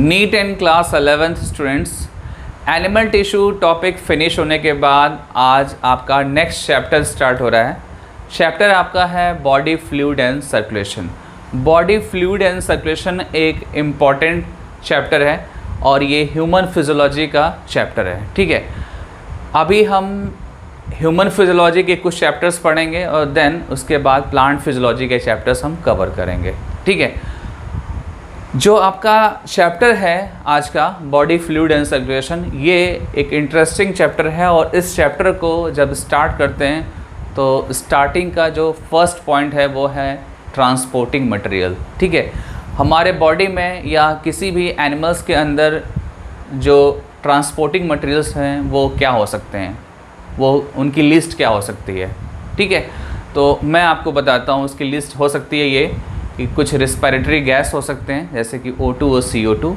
Neat and class 11th students, animal tissue topic finish होने के बाद आज आपका नेक्स्ट चैप्टर स्टार्ट हो रहा है। चैप्टर आपका है body fluid and circulation. Body fluid and circulation एक इम्पॉर्टेंट चैप्टर है और ये ह्यूमन फिजियोलॉजी का चैप्टर है। ठीक है, अभी हम ह्यूमन फिजियोलॉजी के कुछ चैप्टर्स पढ़ेंगे और देन उसके बाद प्लांट फिजियोलॉजी के चैप्टर्स हम कवर करेंगे। ठीक है, जो आपका चैप्टर है आज का बॉडी फ्लूइड एंड सर्कुलेशन, ये एक इंटरेस्टिंग चैप्टर है और इस चैप्टर को जब स्टार्ट करते हैं तो स्टार्टिंग का जो फर्स्ट पॉइंट है वो है ट्रांसपोर्टिंग मटेरियल। ठीक है, हमारे बॉडी में या किसी भी एनिमल्स के अंदर जो ट्रांसपोर्टिंग मटेरियल्स हैं वो क्या हो सकते हैं, वो उनकी लिस्ट क्या हो सकती है। ठीक है, तो मैं आपको बताता हूँ उसकी लिस्ट हो सकती है ये कि कुछ रिस्पिरेटरी गैस हो सकते हैं जैसे कि O2 और CO2।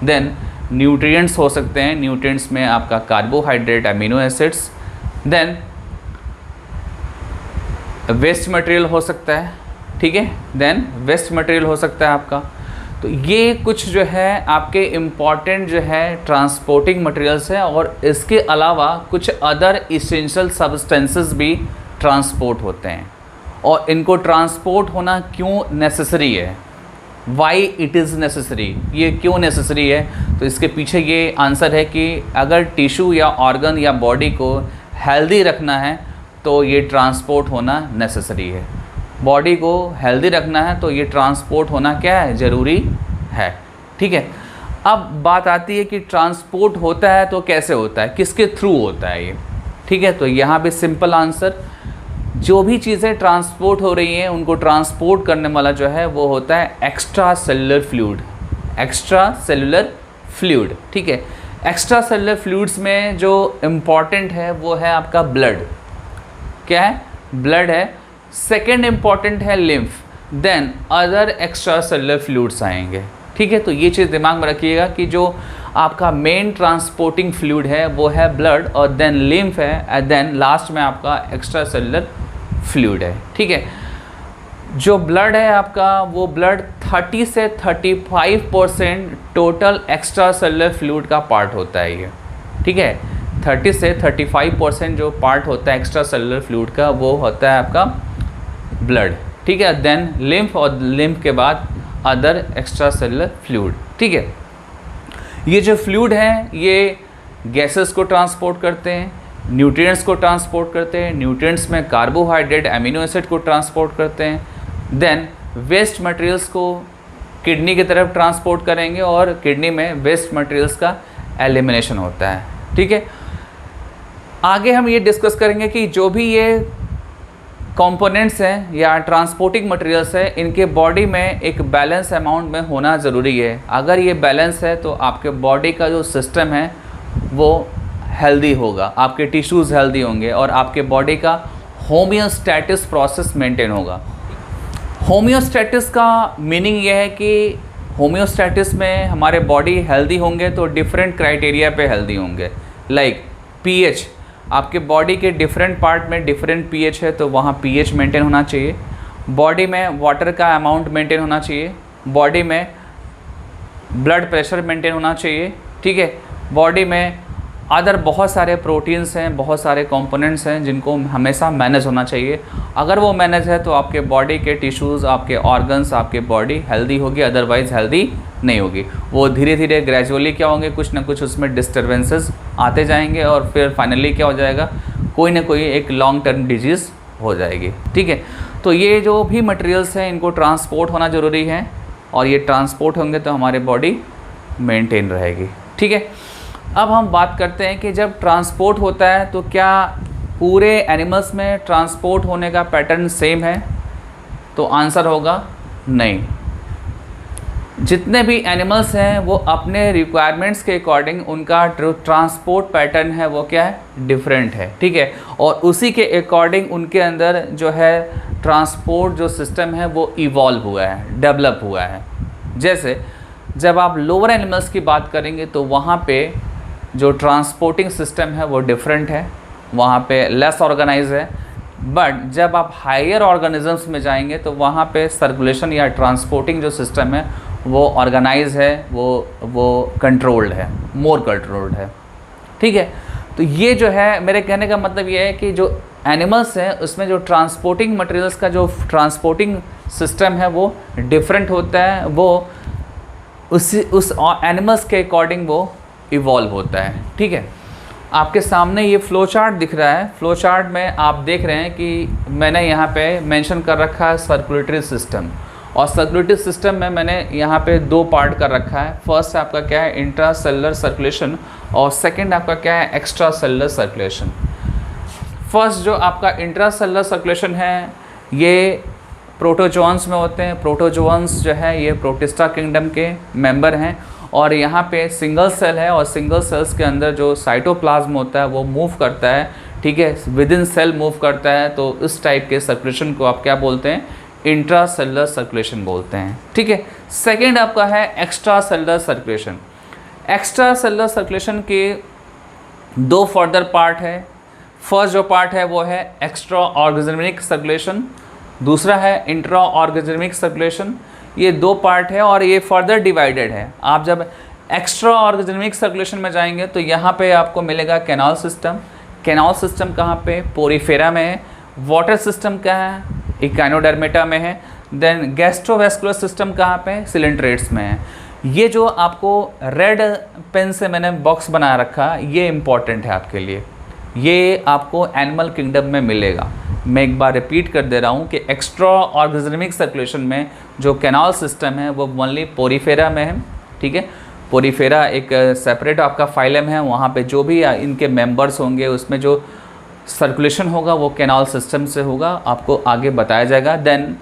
देन न्यूट्रिएंट्स हो सकते हैं, न्यूट्रिएंट्स में आपका carbohydrate, amino acids. Then waste material हो सकता है। ठीक है, देन वेस्ट मटेरियल हो सकता है आपका। तो ये कुछ जो है आपके इम्पॉर्टेंट जो है ट्रांसपोर्टिंग मटेरियल्स हैं और इसके अलावा कुछ अदर इसेंशियल सब्सटेंसेस भी ट्रांसपोर्ट होते हैं। और इनको ट्रांसपोर्ट होना क्यों नेसेसरी है, वाई इट इज़ नेसेसरी, ये क्यों नेसेसरी है, तो इसके पीछे ये आंसर है कि अगर टिश्यू या ऑर्गन या बॉडी को हेल्दी रखना है तो ये ट्रांसपोर्ट होना नेसेसरी है। बॉडी को हेल्दी रखना है तो ये ट्रांसपोर्ट होना क्या है, ज़रूरी है। ठीक है, अब बात आती है कि ट्रांसपोर्ट होता है तो कैसे होता है, किसके थ्रू होता है ये। ठीक है, तो यहाँ पे सिंपल आंसर, जो भी चीज़ें ट्रांसपोर्ट हो रही हैं उनको ट्रांसपोर्ट करने वाला जो है वो होता है extra cellular fluid. Extra cellular fluid, ठीक है। एक्स्ट्रा सेलुलर फ्लूइड्स में जो इम्पॉर्टेंट है वो है आपका ब्लड। क्या है? ब्लड है। सेकेंड इम्पॉर्टेंट है lymph, then other extra cellular fluids आएंगे। ठीक है, तो ये चीज़ दिमाग में रखिएगा कि जो आपका मेन ट्रांसपोर्टिंग फ्लूइड है वो है ब्लड और देन लिम्फ है एंड देन लास्ट में आपका एक्स्ट्रा सेलुलर फ्लूइड है। ठीक है, जो ब्लड है आपका वो ब्लड 30 से 35% टोटल एक्स्ट्रा सेलुलर फ्लूइड का पार्ट होता है ये। ठीक है, 30 से 35% जो पार्ट होता है एक्स्ट्रा सेलुलर फ्लूइड का वो होता है आपका ब्लड। ठीक है, देन लिम्फ और लिम्फ के बाद अदर एक्स्ट्रा सेलुलर फ्लूइड। ठीक है, ये जो फ्लूइड हैं ये गैसेस को ट्रांसपोर्ट करते हैं, न्यूट्रिएंट्स को ट्रांसपोर्ट करते हैं, न्यूट्रिएंट्स में कार्बोहाइड्रेट, अमीनो एसिड को ट्रांसपोर्ट करते हैं। देन वेस्ट मटेरियल्स को किडनी की तरफ ट्रांसपोर्ट करेंगे और किडनी में वेस्ट मटेरियल्स का एलिमिनेशन होता है। ठीक है, आगे हम ये डिस्कस करेंगे कि जो भी ये कंपोनेंट्स हैं या ट्रांसपोर्टिंग मटेरियल्स है इनके बॉडी में एक बैलेंस अमाउंट में होना ज़रूरी है। अगर ये बैलेंस है तो आपके बॉडी का जो सिस्टम है वो हेल्दी होगा, आपके टिश्यूज़ हेल्दी होंगे और आपके बॉडी का होम्योस्टैटिस प्रोसेस मेंटेन होगा। होम्योस्टैटिस का मीनिंग ये है कि होम्योस्टैटिस में हमारे बॉडी हेल्दी होंगे तो डिफरेंट क्राइटेरिया पे हेल्दी होंगे। लाइक पीएच, आपके बॉडी के डिफरेंट पार्ट में डिफरेंट पीएच है तो वहाँ पीएच मेंटेन होना चाहिए। बॉडी में वाटर का अमाउंट मेंटेन होना चाहिए। बॉडी में ब्लड प्रेशर मेंटेन होना चाहिए। ठीक है, बॉडी में अदर बहुत सारे प्रोटीन्स हैं, बहुत सारे कंपोनेंट्स हैं जिनको हमेशा मैनेज होना चाहिए। अगर वो मैनेज है तो आपके बॉडी के टिश्यूज़, आपके ऑर्गन्स, आपके बॉडी हेल्दी होगी, अदरवाइज़ हेल्दी नहीं होगी। वो धीरे धीरे ग्रेजुअली क्या होंगे, कुछ ना कुछ उसमें डिस्टर्बेंसेस आते जाएंगे और फिर फाइनली क्या हो जाएगा, कोई ना कोई एक लॉन्ग टर्म डिजीज़ हो जाएगी। ठीक है, तो ये जो भी मटेरियल्स हैं इनको ट्रांसपोर्ट होना ज़रूरी है और ये ट्रांसपोर्ट होंगे तो हमारी बॉडी मेंटेन रहेगी। ठीक है, अब हम बात करते हैं कि जब ट्रांसपोर्ट होता है तो क्या पूरे एनिमल्स में ट्रांसपोर्ट होने का पैटर्न सेम है, तो आंसर होगा नहीं। जितने भी एनिमल्स हैं वो अपने रिक्वायरमेंट्स के अकॉर्डिंग उनका ट्रांसपोर्ट पैटर्न है वो क्या है, डिफरेंट है। ठीक है, और उसी के अकॉर्डिंग उनके अंदर जो है ट्रांसपोर्ट जो सिस्टम है वो इवॉल्व हुआ है, डेवलप हुआ है। जैसे जब आप लोअर एनिमल्स की बात करेंगे तो वहाँ पे जो ट्रांसपोर्टिंग सिस्टम है वो डिफरेंट है, वहाँ पे लेस ऑर्गेनाइज है। बट जब आप हायर ऑर्गेनिजम्स में जाएंगे तो वहाँ पे सर्कुलेशन या ट्रांसपोर्टिंग जो सिस्टम है वो ऑर्गेनाइज है, वो कंट्रोल्ड है, मोर कंट्रोल्ड है। ठीक है, तो ये जो है मेरे कहने का मतलब ये है कि जो एनिमल्स हैं उसमें जो ट्रांसपोर्टिंग मटेरियल्स का जो ट्रांसपोर्टिंग सिस्टम है वो डिफरेंट होता है, वो उस एनिमल्स के अकॉर्डिंग वो इवॉल्व होता है। ठीक है, आपके सामने ये फ्लो चार्ट दिख रहा है। फ्लो चार्ट में आप देख रहे हैं कि मैंने यहाँ पे मेंशन कर रखा है सर्कुलेटरी सिस्टम, और सर्कुलेटरी सिस्टम में मैंने यहाँ पे 2 पार्ट कर रखा है। फर्स्ट आपका क्या है, इंट्रा सेलुलर सर्कुलेशन, और सेकंड आपका क्या है, एक्स्ट्रा सेलुलर सर्कुलेशन। फर्स्ट जो आपका इंट्रा सेलुलर सर्कुलेशन है ये प्रोटोजोन्स में होते हैं। प्रोटोजोन्स जो है ये प्रोटिस्टा किंगडम के मेंबर हैं, और यहाँ पे सिंगल सेल है, और सिंगल सेल्स के अंदर जो साइटोप्लाज्म होता है वो मूव करता है। ठीक है, विद इन सेल मूव करता है, तो इस टाइप के सर्कुलेशन को आप क्या बोलते हैं, इंट्रा सेलुलर सर्कुलेशन बोलते हैं। ठीक है, सेकेंड आपका है extra cellular circulation. Extra cellular circulation के 2 फर्दर पार्ट है। फर्स्ट जो पार्ट है वो है एक्स्ट्रा ऑर्गेनिक सर्कुलेशन, दूसरा है इंट्रा ऑर्गेनिक सर्कुलेशन। ये 2 पार्ट है और ये फर्दर डिवाइडेड है। आप जब एक्स्ट्रा ऑर्गेनिक सर्कुलेशन में जाएंगे तो यहाँ पे आपको मिलेगा कैनाल सिस्टम। कैनाल सिस्टम कहाँ पे, पोरीफेरा में है। वाटर सिस्टम कहाँ है, इकाइनोडर्मेटा में है। देन गैस्ट्रोवेस्कुलर सिस्टम कहाँ पे, सिलेंट्रेट्स में है। ये जो आपको रेड पेन से मैंने बॉक्स बना रखा ये इम्पॉर्टेंट है आपके लिए, ये आपको एनिमल किंगडम में मिलेगा। मैं एक बार रिपीट कर दे रहा हूँ कि एक्स्ट्रा ऑर्गेनिक सर्कुलेशन में जो कैनाल सिस्टम है वो ओनली पोरीफेरा में है। ठीक है, पोरीफेरा एक सेपरेट आपका फाइलम है, वहाँ पे जो भी इनके मेंबर्स होंगे उसमें जो सर्कुलेशन होगा वो कैनाल सिस्टम से होगा, आपको आगे बताया जाएगा। देन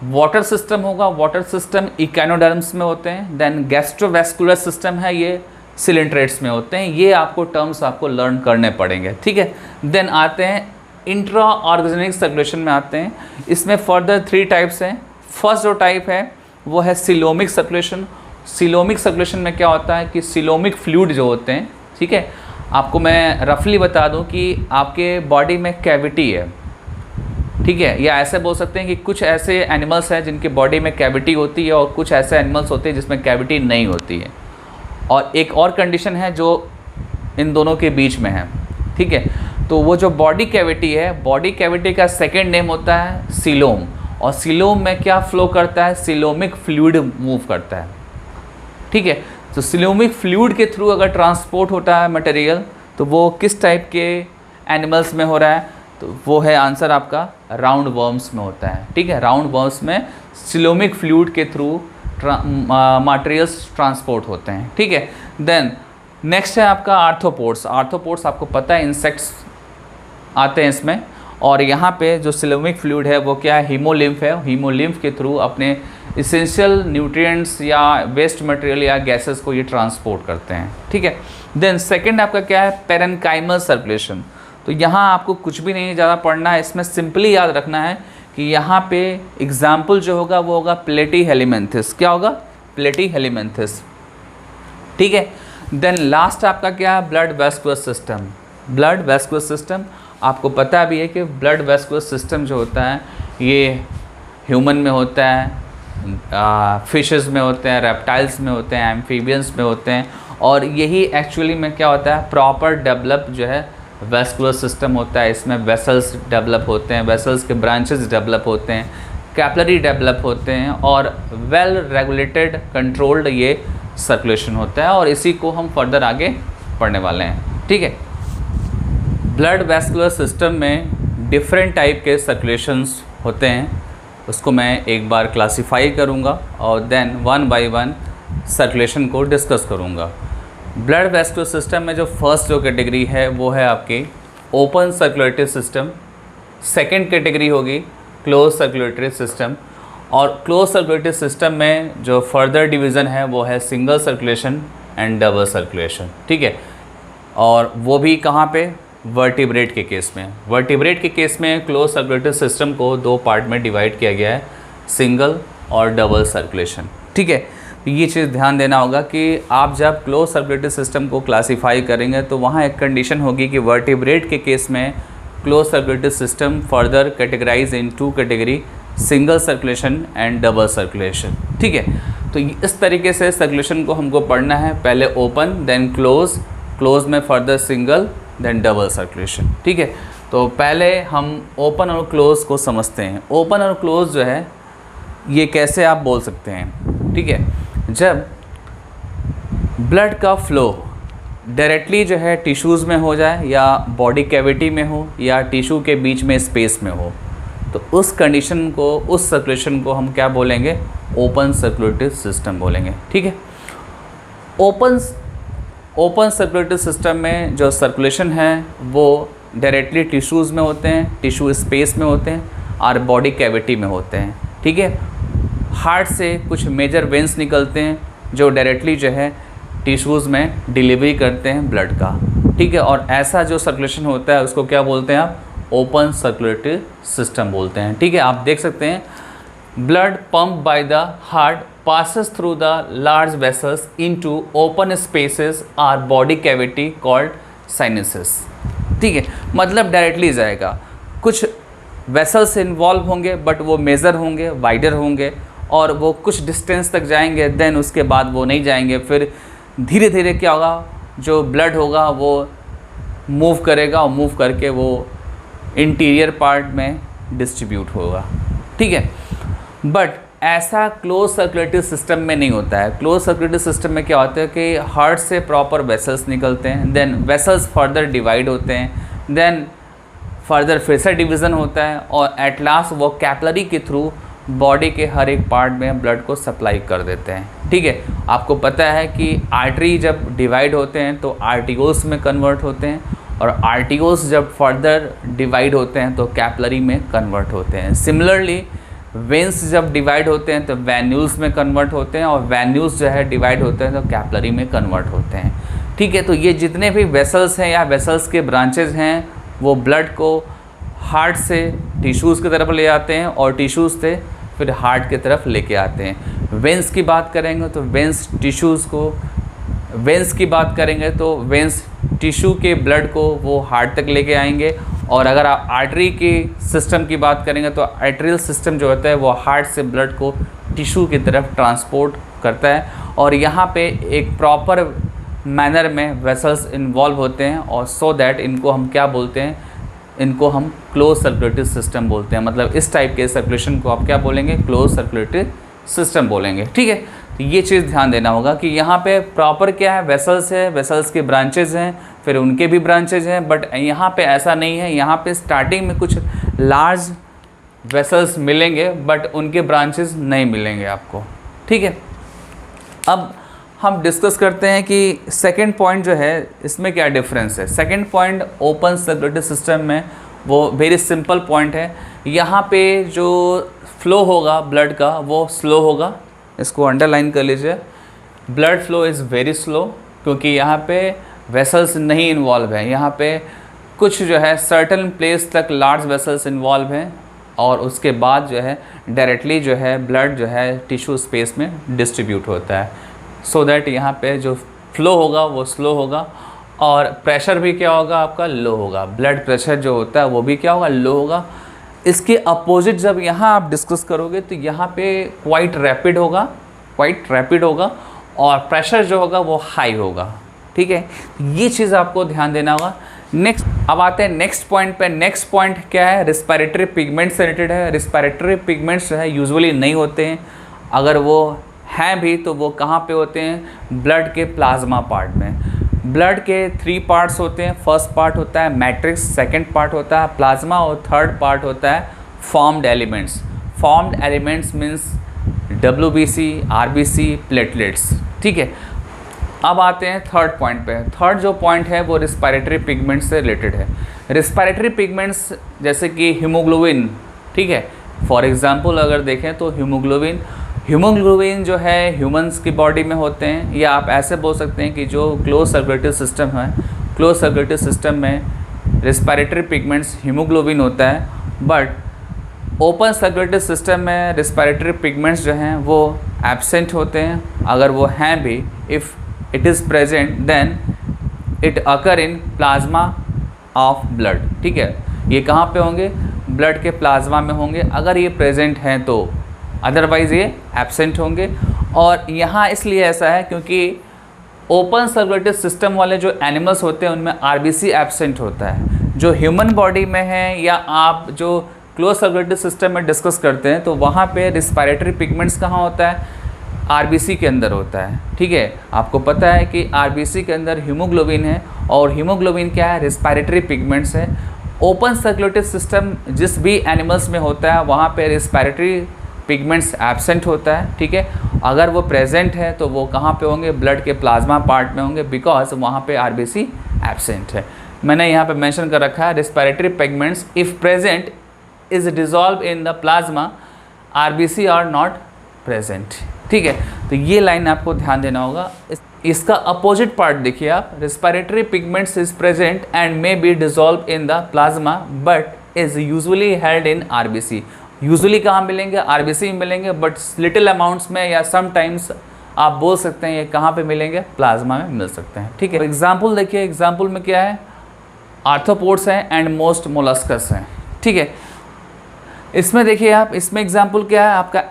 वाटर सिस्टम होगा, वाटर सिस्टम इकाइनोडर्म्स में होते हैं। देन गैस्ट्रोवेस्कुलर सिस्टम है, ये सिलेंट्रेट्स में होते हैं। ये आपको टर्म्स आपको लर्न करने पड़ेंगे। ठीक है, देन आते हैं इंट्रा ऑर्गेनिक सर्कुलेशन में आते हैं। इसमें फर्दर 3 टाइप्स हैं। फर्स्ट जो टाइप है वो है सिलोमिक सर्कुलेशन। सिलोमिक सर्कुलेशन में क्या होता है कि सिलोमिक फ्लूइड जो होते हैं, ठीक है, आपको मैं रफली बता दूं कि आपके बॉडी में कैविटी है। ठीक है, या ऐसे बोल सकते हैं कि कुछ ऐसे एनिमल्स हैं जिनकी बॉडी में कैविटी होती है और कुछ ऐसे एनिमल्स होते हैं जिसमें कैविटी नहीं होती है। और एक और कंडीशन है जो इन दोनों के बीच में है। ठीक है, तो वो जो बॉडी कैविटी है, बॉडी कैविटी का सेकेंड नेम होता है सिलोम, और सिलोम में क्या फ्लो करता है, सिलोमिक फ्लूइड मूव करता है। ठीक है, तो सिलोमिक फ्लूइड के थ्रू अगर ट्रांसपोर्ट होता है मटेरियल तो वो किस टाइप के एनिमल्स में हो रहा है, तो वो है आंसर आपका राउंड वर्म्स में होता है। ठीक है, राउंड वर्म्स में सिलोमिक फ्लूइड के थ्रू मटेरियल्स ट्रांसपोर्ट होते हैं। ठीक है, देन नेक्स्ट है आपका आर्थ्रोपोड्स। आर्थ्रोपोड्स आपको पता है इंसेक्ट्स आते हैं इसमें, और यहाँ पे जो सिलोमिक फ्लूइड है वो क्या है, हीमोलिम्फ है। हीमोलिम्फ के थ्रू अपने इसेंशियल न्यूट्रिएंट्स या वेस्ट मटेरियल या गैसेस को ये ट्रांसपोर्ट करते हैं। ठीक है, देन सेकंड आपका क्या है, पेरेन्काइमल सर्कुलेशन। तो यहाँ आपको कुछ भी नहीं ज़्यादा पढ़ना है, इसमें सिंपली याद रखना है कि यहाँ पे एग्जाम्पल जो होगा वो होगा प्लेटीहेलिमेंथिस। क्या होगा, प्लेटीहेलिमेंथिस। ठीक है, देन लास्ट आपका क्या है, blood vascular system. Blood vascular system आपको पता भी है कि ब्लड वेस्कुलर सिस्टम जो होता है ये ह्यूमन में होता है, फिशेस में होते हैं, रेप्टाइल्स में होते हैं, एम्फीबियंस में होते हैं, और यही एक्चुअली में क्या होता है, प्रॉपर डेवलप जो है वेस्कुलर सिस्टम होता है। इसमें वेसल्स डेवलप होते हैं, वेसल्स के ब्रांचेस डेवलप होते हैं, कैपिलरी डेवलप होते हैं, और वेल रेगुलेटेड कंट्रोल्ड ये सर्कुलेशन होता है, और इसी को हम फर्दर आगे पढ़ने वाले हैं। ठीक है, ब्लड वेस्कुलर सिस्टम में डिफरेंट टाइप के सर्कुलेशंस होते हैं, उसको मैं एक बार क्लासिफाई करूँगा और देन 1 बाय 1 सर्कुलेशन को डिस्कस करूँगा। ब्लड वेस्कुलर सिस्टम में जो फर्स्ट जो कैटेगरी है वो है आपकी open circulatory system. Second category होगी क्लोज सर्कुलेटरी सिस्टम, और क्लोज सर्कुलेटरी सिस्टम में जो फर्दर डिवीज़न है वो है single circulation and double circulation. ठीक है, और वो भी कहाँ पे, वर्टिब्रेट के केस में। वर्टिब्रेट के केस में क्लोज सर्कुलेटरी सिस्टम को 2 पार्ट में डिवाइड किया गया है, सिंगल और डबल सर्कुलेशन। ठीक है, ये चीज़ ध्यान देना होगा कि आप जब क्लोज सर्कुलेटरी सिस्टम को क्लासीफाई करेंगे तो वहाँ एक कंडीशन होगी कि वर्टिब्रेट के केस में close circulatory system further categorize in 2 category, single circulation and double circulation. ठीक है, तो इस तरीके से सर्कुलेशन को हमको पढ़ना है, पहले ओपन देन क्लोज, क्लोज में further single then double circulation. ठीक है, तो पहले हम ओपन और क्लोज को समझते हैं। ओपन और क्लोज जो है ये कैसे आप बोल सकते हैं। ठीक है, जब ब्लड का फ्लो डायरेक्टली जो है टिश्यूज़ में हो जाए या बॉडी कैविटी में हो या टिश्यू के बीच में स्पेस में हो, तो उस कंडीशन को, उस सर्कुलेशन को हम क्या बोलेंगे, ओपन सर्कुलेटरी सिस्टम बोलेंगे। ठीक है, ओपन सर्कुलेटरी सिस्टम में जो सर्कुलेशन है वो डायरेक्टली टिश्यूज़ में होते हैं, टिश्यू स्पेस में होते हैं और बॉडी कैविटी में होते हैं। ठीक है, हार्ट से कुछ मेजर वेंस निकलते हैं जो डायरेक्टली जो है टिश्यूज़ में डिलीवरी करते हैं ब्लड का। ठीक है, और ऐसा जो सर्कुलेशन होता है उसको क्या बोलते हैं आप, ओपन सर्कुलेटरी सिस्टम बोलते हैं। ठीक है, आप देख सकते हैं blood pump by the heart passes through the large vessels into open spaces or body cavity called sinuses। ठीक है, मतलब डायरेक्टली जाएगा, कुछ वेसल्स इन्वॉल्व होंगे बट वो मेजर होंगे, वाइडर होंगे और वो कुछ डिस्टेंस तक जाएंगे, देन उसके बाद वो नहीं जाएंगे। फिर धीरे धीरे क्या होगा, जो ब्लड होगा वो मूव करेगा और मूव करके वो इंटीरियर पार्ट में डिस्ट्रीब्यूट होगा। ठीक है, बट ऐसा क्लोज सर्कुलेटरी सिस्टम में नहीं होता है। क्लोज सर्कुलेटरी सिस्टम में क्या होता है कि हार्ट से प्रॉपर वेसल्स निकलते हैं, देन वेसल्स फर्दर डिवाइड होते हैं, देन फर्दर फिर से डिवीज़न होता है और एट लास्ट वो कैपिलरी के थ्रू बॉडी के हर एक पार्ट में ब्लड को सप्लाई कर देते हैं। ठीक है, आपको पता है कि आर्टरी जब डिवाइड होते हैं तो आर्टियोल्स में कन्वर्ट होते हैं और आर्टियोल्स जब फर्दर डिवाइड होते हैं तो कैपिलरी में कन्वर्ट होते हैं। सिमिलरली वेंस जब डिवाइड होते हैं तो वैन्यूल्स में कन्वर्ट होते हैं और वैन्यूल्स जो है डिवाइड होते हैं तो कैपिलरी में कन्वर्ट होते हैं। ठीक है, तो ये जितने भी वेसल्स हैं या वेसल्स के ब्रांचेज हैं वो ब्लड को हार्ट से टिश्यूज़ की तरफ ले आते हैं और टिश्यूज़ से फिर हार्ट की तरफ लेके आते हैं। वेंस की बात करेंगे तो वेंस टिश्यूज़ को, वेंस की बात करेंगे तो वेंस टिश्यू के ब्लड को वो हार्ट तक लेके आएंगे और अगर आप आर्टरी के सिस्टम की बात करेंगे तो आर्टरियल सिस्टम जो होता है वो हार्ट से ब्लड को टिश्यू की तरफ ट्रांसपोर्ट करता है और यहाँ पे एक प्रॉपर मैनर में वेसल्स इन्वॉल्व होते हैं और सो दैट इनको हम क्या बोलते हैं, इनको हम क्लोज सर्कुलेटरी सिस्टम बोलते हैं। मतलब इस टाइप के सर्कुलेशन को आप क्या बोलेंगे, क्लोज सर्कुलेटरी सिस्टम बोलेंगे। ठीक है, तो ये चीज़ ध्यान देना होगा कि यहाँ पे प्रॉपर क्या है, वेसल्स है, वेसल्स के ब्रांचेज हैं, फिर उनके भी ब्रांचेज हैं, बट यहाँ पे ऐसा नहीं है। यहाँ पे स्टार्टिंग में कुछ लार्ज वेसल्स मिलेंगे बट उनके ब्रांचेज नहीं मिलेंगे आपको। ठीक है, अब हम डिस्कस करते हैं कि सेकंड पॉइंट जो है इसमें क्या डिफरेंस है। Second point open circulatory system में वो वेरी सिंपल पॉइंट है। यहाँ पे जो फ्लो होगा ब्लड का वो स्लो होगा, इसको अंडरलाइन कर लीजिए। Blood flow is very slow क्योंकि यहाँ पे वेसल्स नहीं इन्वॉल्व हैं। यहाँ पे कुछ जो है सर्टन प्लेस तक लार्ज वेसल्स इन्वॉल्व हैं और उसके बाद जो है डायरेक्टली जो है ब्लड जो है टिश्यू स्पेस में डिस्ट्रीब्यूट होता है। सो दैट यहाँ पे जो फ्लो होगा वो स्लो होगा और प्रेशर भी क्या होगा आपका, लो होगा। ब्लड प्रेशर जो होता है वो भी क्या होगा, लो होगा। इसके अपोजिट जब यहाँ आप डिस्कस करोगे तो यहाँ पे क्वाइट रैपिड होगा और प्रेशर जो होगा वो हाई होगा। ठीक है, ये चीज़ आपको ध्यान देना होगा। नेक्स्ट, अब आते हैं नेक्स्ट पॉइंट पे। नेक्स्ट पॉइंट क्या है, रिस्पायरेटरी पिगमेंट से रिलेटेड है। रिस्पायरेटरी पिगमेंट्स जो है यूजुअली नहीं होते हैं, अगर वो हैं भी तो वो कहाँ पे होते हैं, ब्लड के प्लाज्मा पार्ट में। ब्लड के 3 पार्ट्स होते हैं। फर्स्ट पार्ट होता है मैट्रिक्स, सेकंड पार्ट होता है प्लाज्मा और थर्ड पार्ट होता है formed elements. Formed elements means WBC, RBC, platelets. ठीक है, अब आते हैं थर्ड पॉइंट पे। थर्ड जो पॉइंट है वो रिस्पायरेटरी पिगमेंट से रिलेटेड है। रिस्पायरेटरी पिगमेंट्स जैसे कि हीमोग्लोबिन, ठीक है, फॉर एग्जांपल अगर देखें तो हीमोग्लोबिन जो है ह्यूमंस की बॉडी में होते हैं, या आप ऐसे बोल सकते हैं कि जो क्लोज सर्कुलेटरी सिस्टम है, क्लोज सर्कुलेटरी सिस्टम में रिस्पायरेटरी पिगमेंट्स हीमोग्लोबिन होता है, बट ओपन सर्कुलेटरी सिस्टम में रिस्पायरेटरी पिगमेंट्स जो हैं वो एब्सेंट होते हैं। अगर वो हैं भी, if it is present then it occur in plasma of blood. ठीक है, ये कहाँ पे होंगे, ब्लड के प्लाज्मा में होंगे अगर ये प्रेजेंट हैं तो, अदरवाइज़ ये एब्सेंट होंगे। और यहाँ इसलिए ऐसा है क्योंकि ओपन सर्कुलेटरी सिस्टम वाले जो एनिमल्स होते हैं उनमें आरबीसी एब्सेंट होता है। जो ह्यूमन बॉडी में है या आप जो क्लोज सर्कुलेटरी सिस्टम में डिस्कस करते हैं तो वहाँ पे रिस्पायरेटरी पिगमेंट्स कहाँ होता है, आरबीसी के अंदर होता है। ठीक है, आपको पता है कि आरबीसी के अंदर हीमोग्लोबिन है और हीमोग्लोबिन क्या है, रिस्पायरेटरी पिगमेंट्स है। ओपन सर्कुलेटरी सिस्टम जिस भी एनिमल्स में होता है वहाँ पे रिस्पायरेटरी पिगमेंट्स एब्सेंट होता है। ठीक है, अगर वो प्रेजेंट है तो वो कहाँ पे होंगे, ब्लड के प्लाज्मा पार्ट में होंगे, बिकॉज वहाँ पे आरबीसी एब्सेंट है। मैंने यहाँ पे मेंशन कर रखा है respiratory pigments if present is dissolve in the plasma, RBC are not present. ठीक है, तो ये लाइन आपको ध्यान देना होगा। इसका अपोजिट पार्ट देखिए आप, respiratory pigments is present and may be dissolve in the plasma but is usually held in RBC. Usually कहाँ मिलेंगे, आरबीसी में मिलेंगे, बट लिटिल अमाउंट्स में या समटाइम्स आप बोल सकते हैं ये कहाँ पे मिलेंगे, प्लाज्मा में मिल सकते हैं। ठीक है, एग्जाम्पल देखिए, एग्जाम्पल में क्या है, आर्थ्रोपोड्स हैं एंड मोस्ट मोलस्कस हैं। ठीक है, इसमें देखिए आप, इसमें एग्जाम्पल क्या है आपका,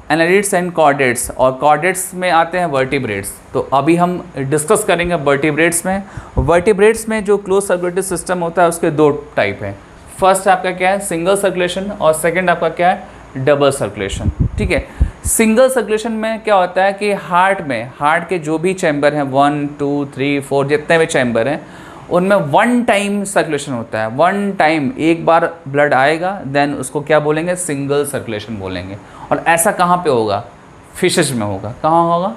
एनालिड्स एंड कॉर्डेट्स, और कॉर्डेट्स में आते हैं वर्टिब्रेट्स। तो अभी हम डिस्कस करेंगे वर्टिब्रेट्स में। वर्टिब्रेट्स में जो क्लोज सर्कुलेटरी सिस्टम होता है उसके दो टाइप हैं। फर्स्ट आपका क्या है, सिंगल सर्कुलेशन, और सेकंड आपका क्या है, डबल सर्कुलेशन। ठीक है, सिंगल सर्कुलेशन में क्या होता है कि हार्ट के जो भी चैम्बर हैं 1 2 3 4 जितने भी चैम्बर हैं उनमें वन टाइम सर्कुलेशन होता है। वन टाइम, एक बार ब्लड आएगा, देन उसको क्या बोलेंगे, सिंगल सर्कुलेशन बोलेंगे। और ऐसा कहाँ पे होगा, फिशेज में होगा। कहाँ होगा,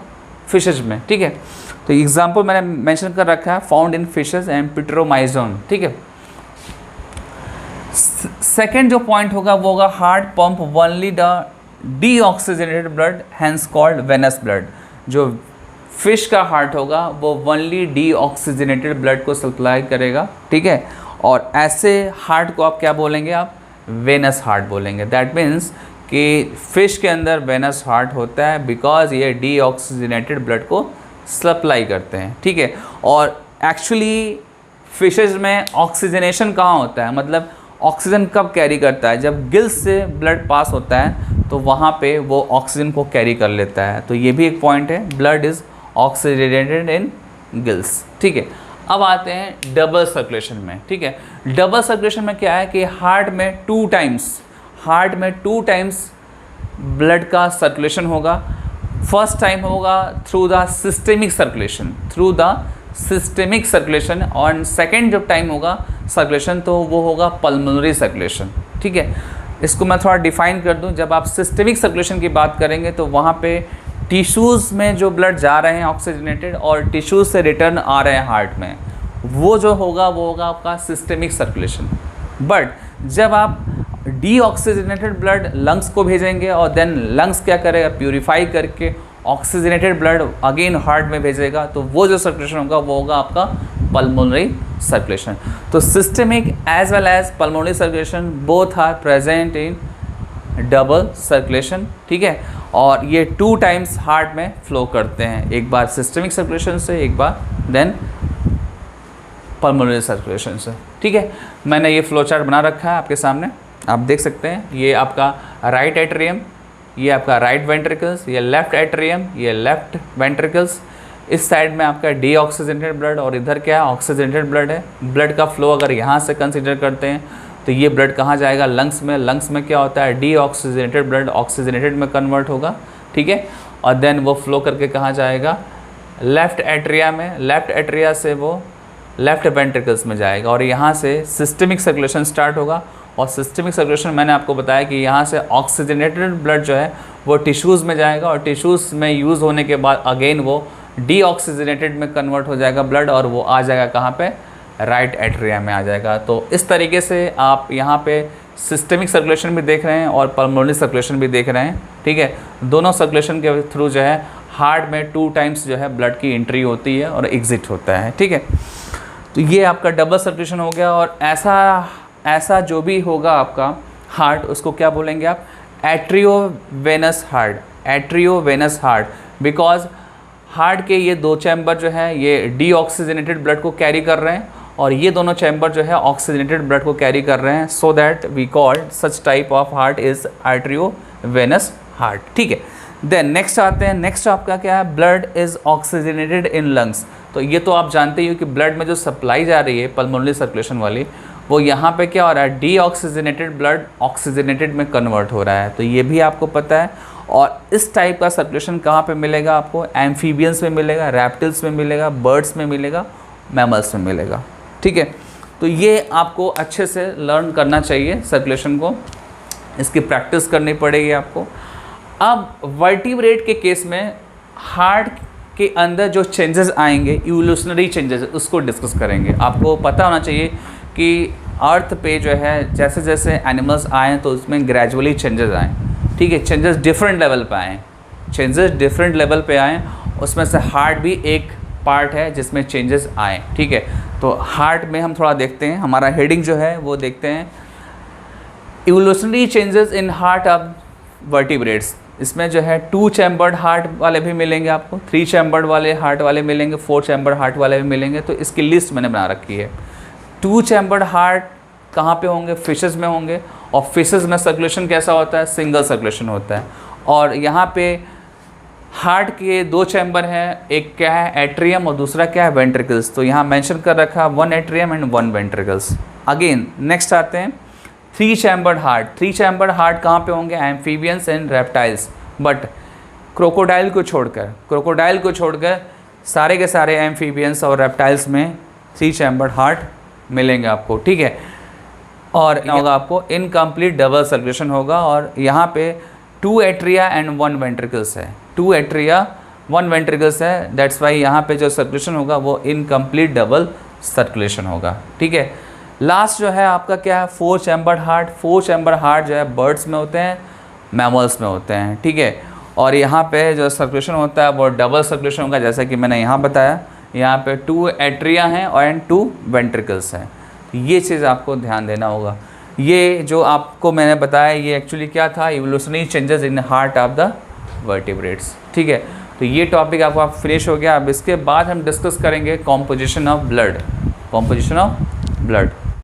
फिशेज में। ठीक है, तो एग्जाम्पल मैंने मेंशन कर रखा है, found in fishes and petromyzon. ठीक है, सेकेंड जो पॉइंट होगा वो होगा heart pump only the deoxygenated blood, hence called venous blood. जो फिश का हार्ट होगा वो ओनली डीऑक्सीजनेटेड ब्लड को सप्लाई करेगा। ठीक है, और ऐसे हार्ट को आप क्या बोलेंगे, आप वेनस हार्ट बोलेंगे। दैट मीन्स कि फिश के अंदर वेनस हार्ट होता है बिकॉज ये डीऑक्सीजनेटेड ब्लड को सप्लाई करते हैं। ठीक है, और एक्चुअली फिशेज में ऑक्सीजनेशन कहाँ होता है, मतलब ऑक्सीजन कब कैरी करता है, जब गिल्स से ब्लड पास होता है तो वहाँ पे वो ऑक्सीजन को कैरी कर लेता है। तो ये भी एक पॉइंट है, blood is oxygenated in gills. ठीक है, अब आते हैं डबल सर्कुलेशन में। ठीक है, डबल सर्कुलेशन में क्या है कि हार्ट में टू टाइम्स ब्लड का सर्कुलेशन होगा। फर्स्ट टाइम होगा थ्रू द सिस्टेमिक सर्कुलेशन, और सेकेंड जब टाइम होगा सर्कुलेशन तो वो होगा पल्मोनरी सर्कुलेशन। ठीक है, इसको मैं थोड़ा डिफाइन कर दूं। जब आप सिस्टेमिक सर्कुलेशन की बात करेंगे तो वहाँ पे टिश्यूज़ में जो ब्लड जा रहे हैं ऑक्सीजनेटेड और टिश्यूज़ से रिटर्न आ रहे हैं हार्ट में, वो जो होगा वो होगा आपका सिस्टेमिक सर्कुलेशन। बट जब आप डीऑक्सीजनेटेड ब्लड लंग्स को भेजेंगे और देन लंग्स क्या करेगा, प्यूरिफाई करके ऑक्सीजनेटेड ब्लड अगेन हार्ट में भेजेगा, तो वो जो सर्कुलेशन होगा वो होगा आपका पल्मोनरी सर्कुलेशन। तो systemic as well as pulmonary circulation both are present in double circulation. ठीक है, और ये टू टाइम्स हार्ट में फ्लो करते हैं, एक बार सिस्टेमिक सर्कुलेशन से, एक बार देन पल्मोनरी सर्कुलेशन से। ठीक है, मैंने ये फ्लो चार्ट बना रखा है आपके सामने, आप देख सकते हैं। ये आपका राइट एट्रियम, ये आपका राइट वेंट्रिकल्स, ये लेफ्ट एट्रियम, ये लेफ्ट वेंट्रिकल्स। इस साइड में आपका डीऑक्सीजनेटेड ब्लड और इधर क्या है, ऑक्सीजनेटेड ब्लड है। ब्लड का फ्लो अगर यहाँ से कंसिडर करते हैं तो ये ब्लड कहाँ जाएगा, लंग्स में। लंग्स में क्या होता है, डीऑक्सीजनेटेड ब्लड ऑक्सीजनेटेड में कन्वर्ट होगा। ठीक है, और देन वो फ्लो करके कहाँ जाएगा, लेफ्ट एट्रिया में। लेफ्ट एट्रिया से वो लेफ्ट वेंट्रिकल्स में जाएगा और यहाँ से सिस्टेमिक सर्कुलेशन स्टार्ट होगा। और सिस्टेमिक सर्कुलेशन मैंने आपको बताया कि यहाँ से ऑक्सीजनेटेड ब्लड जो है वो टिश्यूज़ में जाएगा और टिश्यूज़ में यूज़ होने के बाद अगेन वो डीऑक्सीजनेटेड में कन्वर्ट हो जाएगा ब्लड, और वो आ जाएगा कहाँ पे, राइट एट्रिया में आ जाएगा। तो इस तरीके से आप यहाँ पे सिस्टेमिक सर्कुलेशन भी देख रहे हैं और पल्मोनरी सर्कुलेशन भी देख रहे हैं। ठीक है, दोनों सर्कुलेशन के थ्रू जो है हार्ट में टू टाइम्स जो है ब्लड की एंट्री होती है और एग्जिट होता है। ठीक है, तो ये आपका डबल सर्कुलेशन हो गया। और ऐसा जो भी होगा आपका हार्ट, उसको क्या बोलेंगे आप, एट्रियोवेनस हार्ट, बिकॉज हार्ट के ये दो चैम्बर जो है ये डीऑक्सीजनेटेड ब्लड को कैरी कर रहे हैं और ये दोनों चैम्बर जो है ऑक्सीजनेटेड ब्लड को कैरी कर रहे हैं। So that we called such type of heart is arteriovenous heart. ठीक है, देन नेक्स्ट आते हैं, नेक्स्ट आपका क्या है, blood is oxygenated in lungs. तो ये तो आप जानते ही हो कि ब्लड में जो सप्लाई जा रही है पल्मोनरी सर्कुलेशन वाली, वो यहाँ पे क्या हो रहा है, डीऑक्सीजनेटेड ब्लड ऑक्सीजनेटेड में कन्वर्ट हो रहा है, तो ये भी आपको पता है। और इस टाइप का सर्कुलेशन कहाँ पे मिलेगा आपको, एम्फीबियंस में मिलेगा, रैप्टिल्स में मिलेगा, बर्ड्स में मिलेगा, मैमल्स में मिलेगा, ठीक है। तो ये आपको अच्छे से लर्न करना चाहिए सर्कुलेशन को, इसकी प्रैक्टिस करनी पड़ेगी आपको। अब वर्टिब्रेट के केस में हार्ट के अंदर जो चेंजेस आएंगे, इवोल्यूशनरी चेंजेस, उसको डिस्कस करेंगे। आपको पता होना चाहिए कि अर्थ पे जो है जैसे जैसे एनिमल्स आए तो उसमें ग्रेजुअली चेंजेस आए, ठीक है, चेंजेस डिफरेंट लेवल पे आए, चेंजेस डिफरेंट लेवल पे आए, उसमें से हार्ट भी एक पार्ट है जिसमें चेंजेस आए, ठीक है। तो हार्ट में हम थोड़ा देखते हैं, हमारा हेडिंग जो है वो देखते हैं, evolutionary changes in heart of vertebrates. इसमें जो है 2 चैम्बर्ड हार्ट वाले भी मिलेंगे आपको, 3 चैम्बर्ड वाले हार्ट वाले मिलेंगे, 4 चैम्बर्ड हार्ट वाले भी मिलेंगे। तो इसकी लिस्ट मैंने बना रखी है। 2 चैम्बर्ड हार्ट कहाँ पे होंगे, फिशेस में होंगे, और फिशेस में सर्कुलेशन कैसा होता है, सिंगल सर्कुलेशन होता है। और यहाँ पे हार्ट के 2 चैम्बर हैं, एक क्या है एट्रियम और दूसरा क्या है वेंट्रिकल्स। तो यहाँ मेंशन कर रखा है 1 atrium and 1 ventricles. Again next आते हैं 3 चैम्बर्ड हार्ट। 3 चैम्बर्ड हार्ट कहाँ पे होंगे, amphibians and reptiles, but crocodile को छोड़कर सारे के सारे एम्फीबियंस और रेप्टाइल्स में 3 चैम्बर्ड हार्ट मिलेंगे आपको, ठीक है। और होगा आपको इनकम्प्लीट डबल सर्कुलेशन होगा, और यहाँ पे 2 एट्रिया एंड 1 वेंट्रिकल्स है, 2 एट्रिया 1 वेंट्रिकल्स है, दैट्स वाई यहाँ पे जो सर्कुलेशन होगा वो इनकम्प्लीट डबल सर्कुलेशन होगा, ठीक है। लास्ट जो है आपका क्या है, 4 चैम्बर्ड हार्ट। 4 चैम्बर हार्ट जो है बर्ड्स में होते हैं, मैमल्स में होते हैं, ठीक है। और यहाँ पे जो सर्कुलेशन होता है वो डबल सर्कुलेशन होगा, जैसा कि मैंने यहाँ बताया। यहाँ पे 2 एट्रिया हैं और एंड 2 वेंट्रिकल्स हैं। ये चीज़ आपको ध्यान देना होगा। ये जो आपको मैंने बताया ये एक्चुअली क्या था, evolutionary changes in heart of the vertebrates, ठीक है। तो ये टॉपिक आपका फिनिश हो गया। अब इसके बाद हम डिस्कस करेंगे composition of blood, composition of blood.